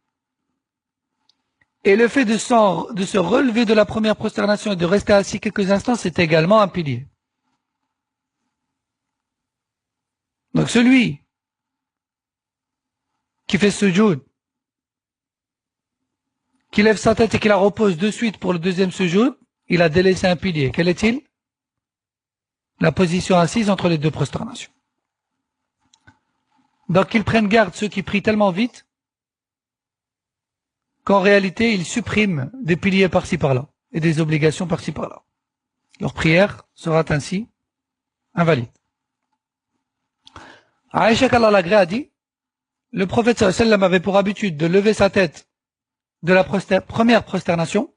Et le fait de se relever de la première prosternation et de rester assis quelques instants, c'est également un pilier. Donc celui qui fait sujoud, qui lève sa tête et qui la repose de suite pour le deuxième sujoud, il a délaissé un pilier. Quel est-il? La position assise entre les deux prosternations. Donc qu'ils prennent garde ceux qui prient tellement vite qu'en réalité ils suppriment des piliers par-ci par-là et des obligations par-ci par-là. Leur prière sera ainsi invalide. Aïcha qu'Allah l'agrée a dit, le prophète sallallahu alayhi wa sallam avait pour habitude de lever sa tête de la première prosternation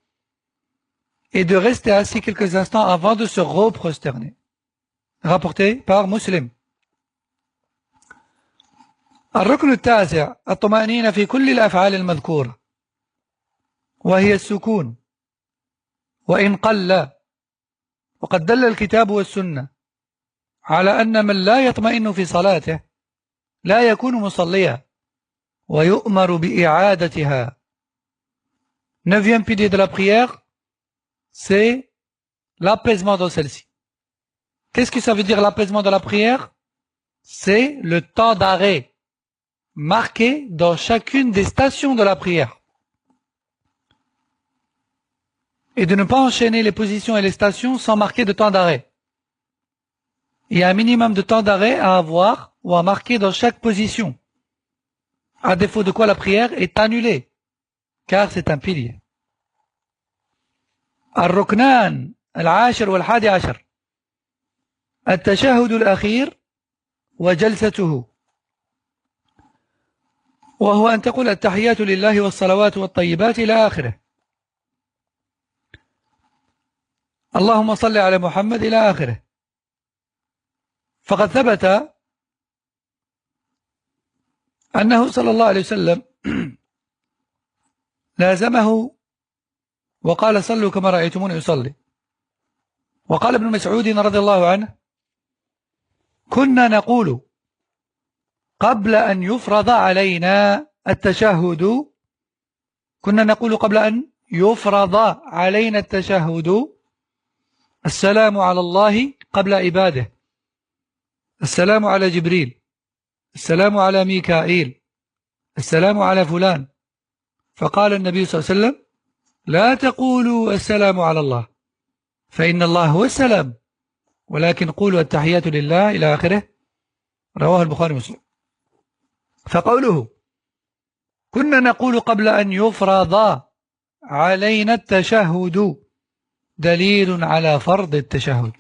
et de rester assis quelques instants avant de se reprosterner. Rapporté par Muslim. الركن التاسع الطمأنينة في كل الأفعال المذكورة وهي السكون وإن قل وقد دل الكتاب والسنة على أن من لا يطمئن في صلاته لا يكون مصليا ويؤمر بإعادتها. Neuvième pilier de la prière, c'est l'apaisement dans celle-ci. Qu'est-ce que ça veut dire l'apaisement de la prière? C'est le temps d'arrêt marqué dans chacune des stations de la prière. Et de ne pas enchaîner les positions et les stations sans marquer de temps d'arrêt. Il y a un minimum de temps d'arrêt à avoir ou à marquer dans chaque position. À défaut de quoi la prière est annulée, car c'est un pilier. الركنان العاشر والحادي عشر التشهد الأخير وجلسته وهو أن تقول التحيات لله والصلوات والطيبات إلى آخره اللهم صل على محمد إلى آخره. فقد ثبت أنه صلى الله عليه وسلم لازمه وقال صلوا كما رأيتموني يصلي. وقال ابن مسعود رضي الله عنه كنا نقول قبل أن يفرض علينا التشهد كنا نقول قبل أن يفرض علينا التشهد السلام على الله قبل عباده السلام على جبريل السلام على ميكائيل السلام على فلان. فقال النبي صلى الله عليه وسلم لا تقولوا السلام على الله فإن الله هو السلام ولكن قولوا التحيات لله إلى آخره. رواه البخاري ومسلم. فقوله كنا نقول قبل أن يفرض علينا التشهد دليل على فرض التشهد.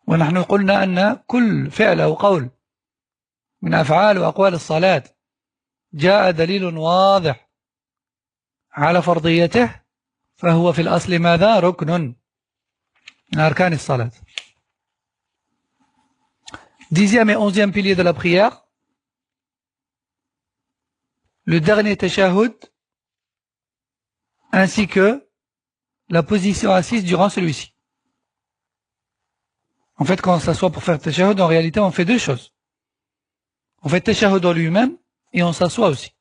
ونحن قلنا أن كل فعل أو قول من أفعال وأقوال الصلاة جاء دليل واضح على فرضيته فهو في الأصل ماذا؟ ركن من أركان الصلاة. Dixième et onzième pilier de la prière, le dernier tashahhud ainsi que la position assise durant celui-ci. En fait, quand on s'assoit pour faire tashahhud, en réalité, on fait deux choses. On fait tashahhud en lui-même et on s'assoit aussi.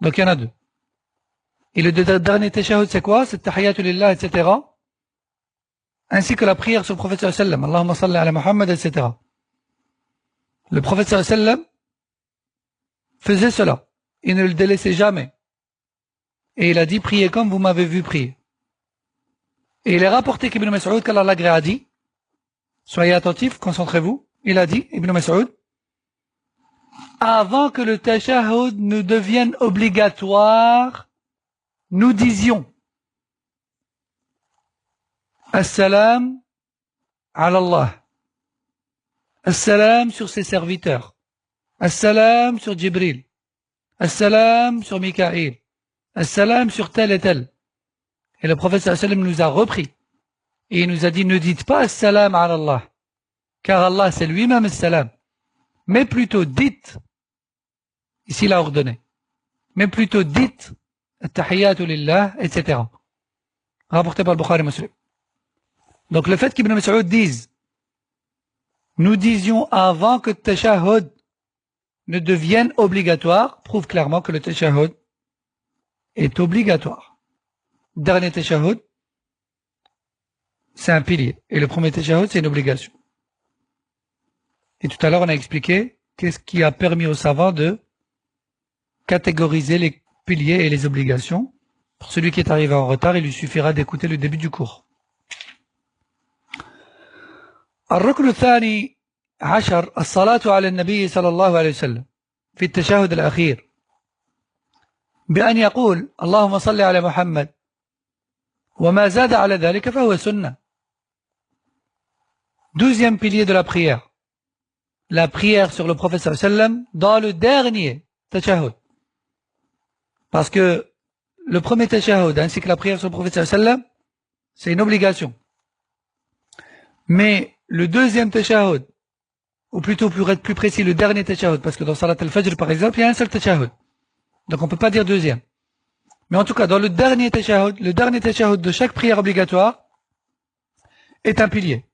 Donc, il y en a deux. Et le dernier tashahhud, c'est quoi? C'est tahiyyatu lillah, etc. Ainsi que la prière sur le prophète sallallahu alayhi wa sallam. Allahumma salli ala Muhammad, etc. Le prophète sallallahu alayhi wa sallam faisait cela. Il ne le délaissait jamais. Et il a dit, priez comme vous m'avez vu prier. Et il est rapporté qu'Ibn Mas'ud, qu'Allah l'agrée, a dit, soyez attentifs, concentrez-vous. Il a dit, Ibn Mas'ud, avant que le tashahhud ne devienne obligatoire, nous disions As-salam ala Allah. As-salam sur ses serviteurs. As-salam sur Jibril. As-salam sur Mikaïl. As-salam sur tel et tel. Et le prophète sallallahu alayhi wa sallam nous a repris. Et il nous a dit, ne dites pas As-salam ala Allah. Car Allah c'est lui-même As-salam. Mais plutôt dites, ici il a ordonné, mais plutôt dites At-tahiyyatu lillah, etc. Rapporté par le Bukhari Muslim. Donc le fait qu'Ibn Mas'ud dise, nous disions avant que le tashahhud ne devienne obligatoire, prouve clairement que le tashahhud est obligatoire. Dernier tashahhud, c'est un pilier. Et le premier tashahhud, c'est une obligation. Et tout à l'heure, on a expliqué qu'est-ce qui a permis aux savants de catégoriser les piliers et les obligations. Pour celui qui est arrivé en retard, il lui suffira d'écouter le début du cours. الركن الثاني عشر الصلاة على النبي صلى الله عليه وسلم في التشهد الأخير بأن يقول اللهم صل على محمد وما زاد على ذلك فهو سنة. Douzième pilier de la prière sur le prophète sallallahu alayhi wa sallam dans le dernier tashahhud. Parce que le premier tashahhud ainsi que la prière sur le prophète sallallahu alayhi wa sallam, c'est une obligation. Mais le deuxième tashahhud, ou plutôt pour être plus précis, le dernier tashahhud, parce que dans Salat al-Fajr par exemple, il y a un seul tashahhud. Donc on ne peut pas dire deuxième. Mais en tout cas, dans le dernier tashahhud de chaque prière obligatoire est un pilier.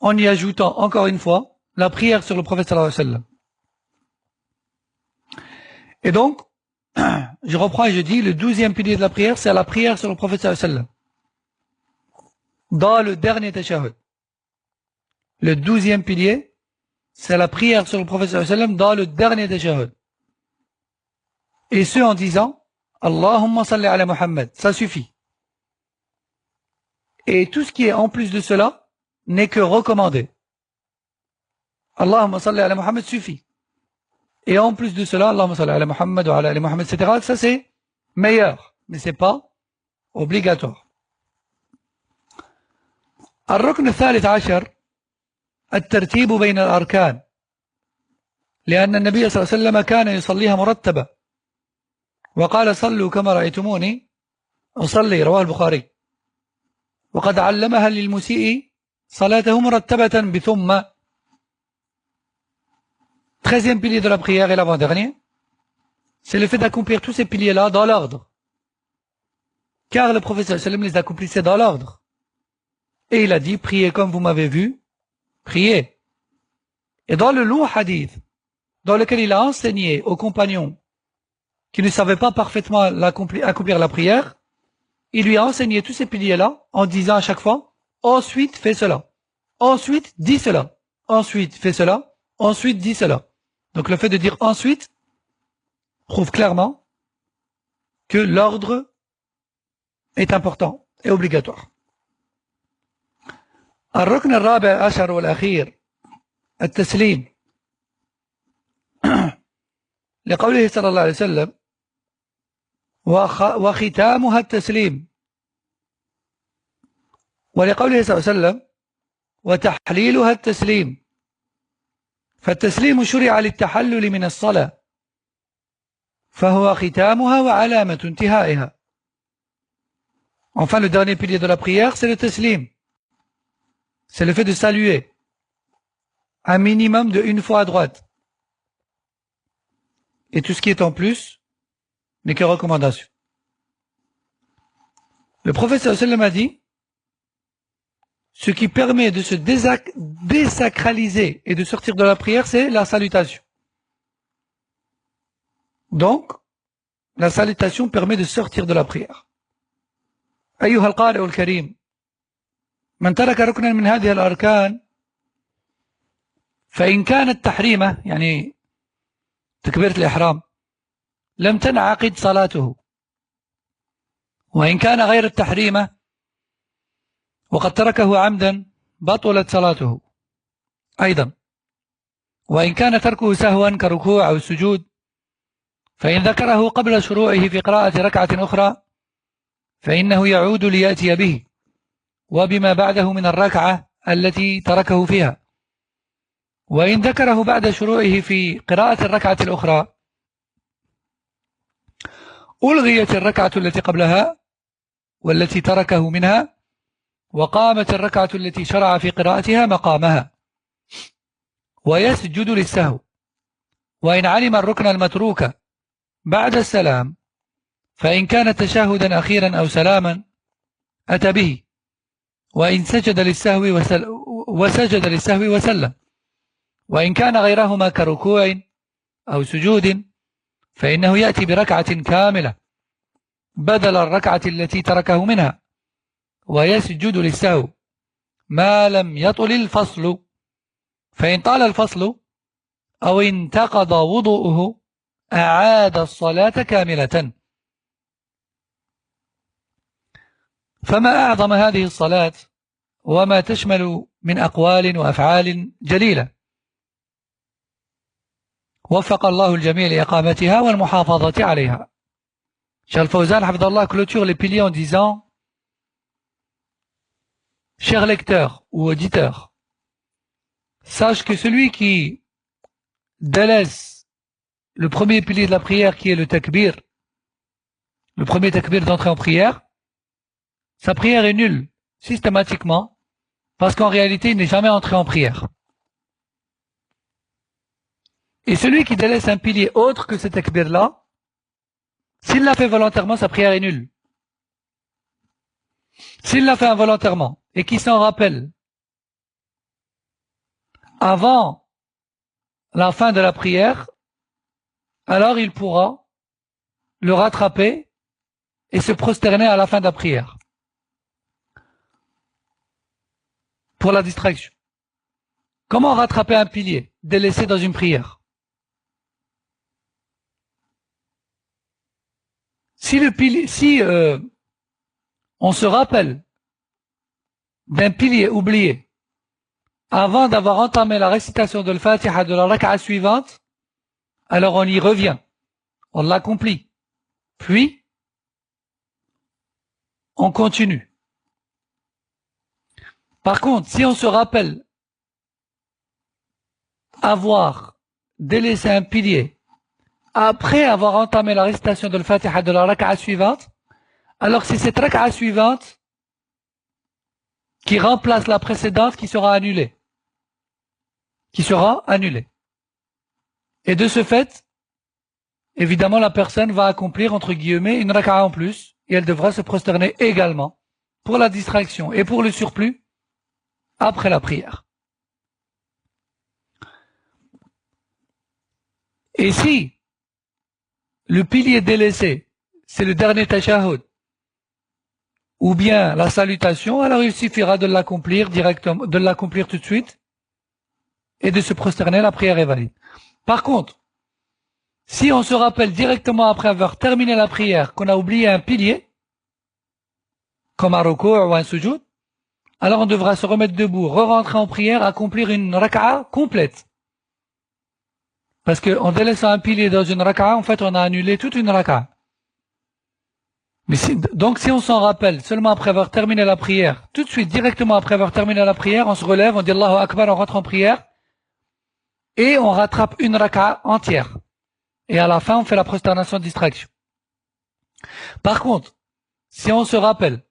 En y ajoutant encore une fois la prière sur le prophète sallallahu alayhi wa sallam. Et donc, je reprends et je dis, le 12e pilier de la prière, c'est la prière sur le prophète sallallahu alayhi wa sallam. Dans le dernier tashahhud. Le 12e pilier, c'est la prière sur le prophète sallallahu alayhi wa sallam dans le dernier tashahhud. Et ce en disant, Allahumma salli ala Muhammad, ça suffit. Et tout ce qui est en plus de cela n'est que recommandé. Allahumma salli ala Muhammad suffit. Et en plus de cela, Allahumma salli ala Muhammad wa ala ali Muhammad, etc. Ça c'est meilleur, mais c'est pas obligatoire. الركن الثالث عشر الترتيب بين الأركان لأن النبي صلى الله عليه وسلم كان يصليها مرتبة وقال صلوا كما رأيتموني أصلي رواه البخاري وقد علمها للمسيء صلاته مرتبة بثم. 13e pilier de la prière et l'avant-dernier, c'est le fait d'accomplir tous ces piliers-là dans l'ordre. Car le prophète sallallahu alayhi wa sallam les accomplissait dans l'ordre. Et il a dit, priez comme vous m'avez vu, priez. Et dans le long hadith, dans lequel il a enseigné aux compagnons qui ne savaient pas parfaitement accomplir la prière, il lui a enseigné tous ces piliers-là en disant à chaque fois, ensuite fais cela, ensuite dis cela, ensuite fais cela, ensuite dis cela. Donc le fait de dire ensuite prouve clairement que l'ordre est important et obligatoire. الركن الرابع عشر والأخير التسليم لقوله صلى الله عليه وسلم وختامها التسليم ولقوله صلى الله عليه وسلم وتحليلها التسليم فالتسليم شرع للتحلل من الصلاة فهو ختامها وعلامة انتهائها. Enfin, le dernier pilier de la prière, c'est le taslim. C'est le fait de saluer un minimum de une fois à droite. Et tout ce qui est en plus n'est que recommandation. Le prophète sallallahu a dit, ce qui permet de se désacraliser et de sortir de la prière, c'est la salutation. Donc, la salutation permet de sortir de la prière. أيها القارئ الكريم، من ترك ركنا من هذه الأركان فإن كانت تحريمة، يعني تكبيرة الإحرام، لم تنعقد صلاته، وإن كان غير التحريمة وقد تركه عمدا بطلت صلاته أيضا، وإن كان تركه سهوا كركوع أو السجود، فإن ذكره قبل شروعه في قراءة ركعة أخرى فإنه يعود ليأتي به وبما بعده من الركعة التي تركه فيها، وإن ذكره بعد شروعه في قراءة الركعة الأخرى ألغيت الركعة التي قبلها والتي تركه منها، وقامت الركعة التي شرع في قراءتها مقامها، ويسجد للسهو. وإن علم الركن المتروك بعد السلام فإن كان تشهدا أخيرا أو سلاما أتى به، وإن سجد للسهو وسلم، وإن كان غيرهما كركوع أو سجود فإنه يأتي بركعة كاملة بدل الركعة التي تركه منها، ويسجد للسهو ما لم يطل الفصل، فإن طال الفصل أو انتقض وضوءه أعاد الصلاة كاملة. فما أعظم هذه الصلاة وما تشمل من أقوال وأفعال جليلة، وفق الله الجميع لإقامتها والمحافظة عليها. Cheikh Al-Fawzan hafidallah clôture les piliers en disant: Chers lecteurs ou auditeurs, sache que celui qui délaisse le premier pilier de la prière qui est le takbir, le premier takbir d'entrée en prière, sa prière est nulle, systématiquement, parce qu'en réalité, il n'est jamais entré en prière. Et celui qui délaisse un pilier autre que ce takbir-là, s'il l'a fait volontairement, sa prière est nulle. S'il l'a fait involontairement et qu'il s'en rappelle avant la fin de la prière, alors il pourra le rattraper et se prosterner à la fin de la prière. Pour la distraction. Comment rattraper un pilier délaissé dans une prière? Si on se rappelle d'un pilier oublié avant d'avoir entamé la récitation de l'Fatiha de la raka'a suivante, alors on y revient, on l'accomplit, puis on continue. Par contre, si on se rappelle avoir délaissé un pilier après avoir entamé la récitation de l'Fatiha de la raka'a suivante, alors c'est cette raka'a suivante qui remplace la précédente qui sera annulée. Et de ce fait, évidemment, la personne va accomplir, entre guillemets, une raka'a en plus, et elle devra se prosterner également pour la distraction et pour le surplus après la prière. Et si le pilier délaissé, c'est le dernier tashahhud, ou bien la salutation, alors il suffira de l'accomplir directement, de l'accomplir tout de suite, et de se prosterner, la prière est valide. Par contre, si on se rappelle directement après avoir terminé la prière qu'on a oublié un pilier, comme un ruku' ou un sujoud, alors on devra se remettre debout, re-rentrer en prière, accomplir une raka'a complète. Parce qu'en délaissant un pilier dans une raka'a, en fait, on a annulé toute une raka'a. Mais donc si on s'en rappelle seulement après avoir terminé la prière, tout de suite, directement après avoir terminé la prière, on se relève, on dit Allahu Akbar, on rentre en prière, et on rattrape une raka'a entière. et à la fin on fait la prosternation de distraction. Par contre, si on se rappelle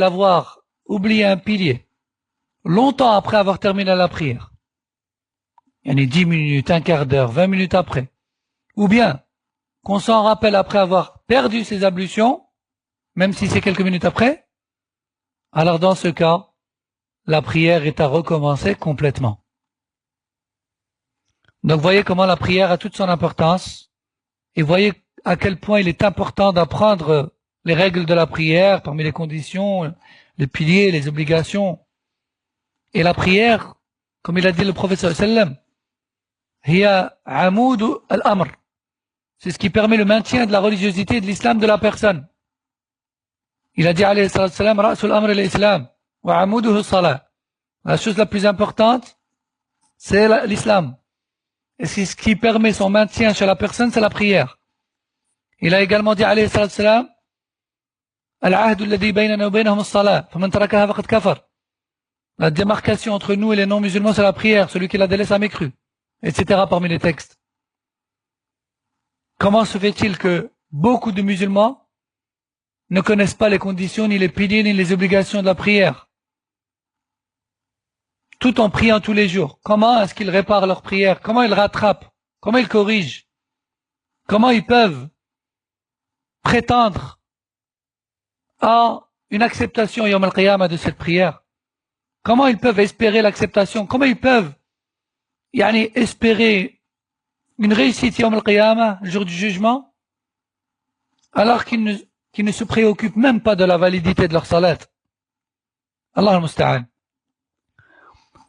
avoir oublié un pilier longtemps après avoir terminé la prière, il y a 10 minutes, un quart d'heure, 20 minutes après, ou bien qu'on s'en rappelle après avoir perdu ses ablutions, même si c'est quelques minutes après, alors dans ce cas, la prière est à recommencer complètement. Donc voyez comment la prière a toute son importance, et voyez à quel point il est important d'apprendre les règles de la prière, parmi les conditions, les piliers, les obligations. Et la prière, comme il a dit le prophète sallallahu alayhi wa sallam, hiya amoud al-amr. C'est ce qui permet le maintien de la religiosité et de l'islam de la personne. Il a dit alayhi sallam, ra'sul amr al-islam, wa amouduhu salat. La chose la plus importante, c'est l'islam. Et ce qui permet son maintien chez la personne, c'est la prière. Il a également dit alayhi sallam, al-ahd alladhi baynana wa baynahum as-salat, faman tarakaha faqad kafar. La démarcation entre nous et les non-musulmans, c'est la prière. Celui qui la délaisse a mécru, etc. parmi les textes. Comment se fait-il que beaucoup de musulmans ne connaissent pas les conditions, ni les piliers, ni les obligations de la prière, tout en priant tous les jours? Comment est-ce qu'ils réparent leur prière? Comment ils rattrapent? Comment ils corrigent? Comment ils peuvent prétendre à une acceptation Yawm al-Qiyamah de cette prière? Comment ils peuvent espérer l'acceptation? Comment ils peuvent espérer une réussite Yawm al-Qiyamah, le jour du jugement, alors qu'ils ne se préoccupent même pas de la validité de leur salat? Allah al-Musta'an.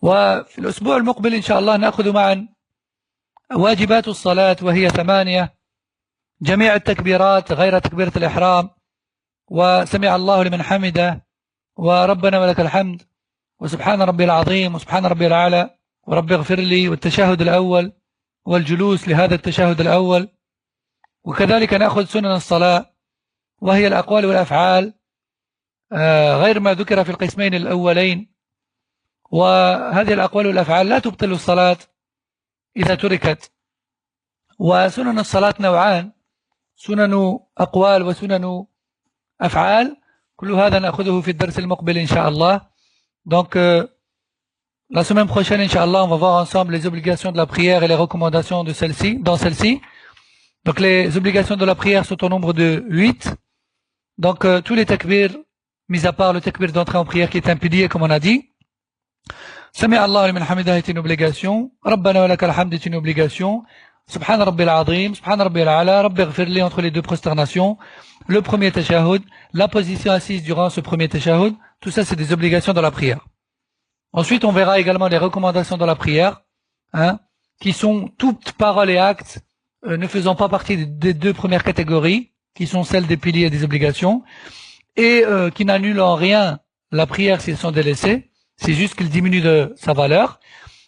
وفي الأسبوع المقبل إن شاء الله نأخذ معا واجبات الصلاة وهي 8، جميع التكبيرات غير تكبيرة الإحرام، وسمع الله لمن حمده، وربنا ولك الحمد، وسبحان ربي العظيم، وسبحان ربي الأعلى، ورب اغفر لي، والتشهد الأول، والجلوس لهذا التشهد الأول. وكذلك نأخذ سنن الصلاة وهي الأقوال والأفعال غير ما ذكر في القسمين الأولين. وهذه الأقوال والأفعال لا تبطل الصلاة إذا تركت. وسنن الصلاة نوعان، سنن أقوال وسنن أفعال. كل هذا نأخذه في الدرس المقبل إن شاء الله. Donc la semaine prochaine Inch'Allah, on va voir ensemble les obligations de la prière et les recommandations de celle-ci, dans celle-ci. Donc les obligations de la prière sont au nombre de 8. Donc tous les takbirs, mis à part le takbir d'entrée en prière qui est un pilier comme on a dit. Sami Allah liman hamidah est une obligation. Rabbana wa lakal hamd est une obligation. Subhan Rabbil Azim, Subhan Rabbil A'la, Rabbi ighfirli entre les deux prosternations. Le premier tashahhud, la position assise durant ce premier tashahhud, tout ça c'est des obligations dans la prière. Ensuite, on verra également les recommandations dans la prière, qui sont toutes paroles et actes ne faisant pas partie des deux premières catégories, qui sont celles des piliers et des obligations, et qui n'annulent en rien la prière s'ils sont délaissés. C'est juste qu'ils diminuent de sa valeur.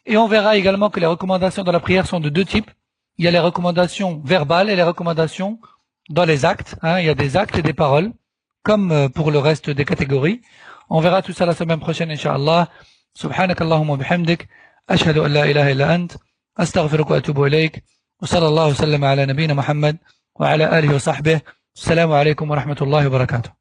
Et on verra également que les recommandations dans la prière sont de deux types. Il y a les recommandations verbales et les recommandations dans les actes. Il y a des actes et des paroles, comme pour le reste des catégories. On verra tout ça la semaine prochaine, Inch'Allah. سبحانك اللهم وبحمدك أشهد أن لا إله إلا أنت أستغفرك وأتوب إليك وصلى الله وسلم على نبينا محمد وعلى آله وصحبه. السلام عليكم ورحمة الله وبركاته.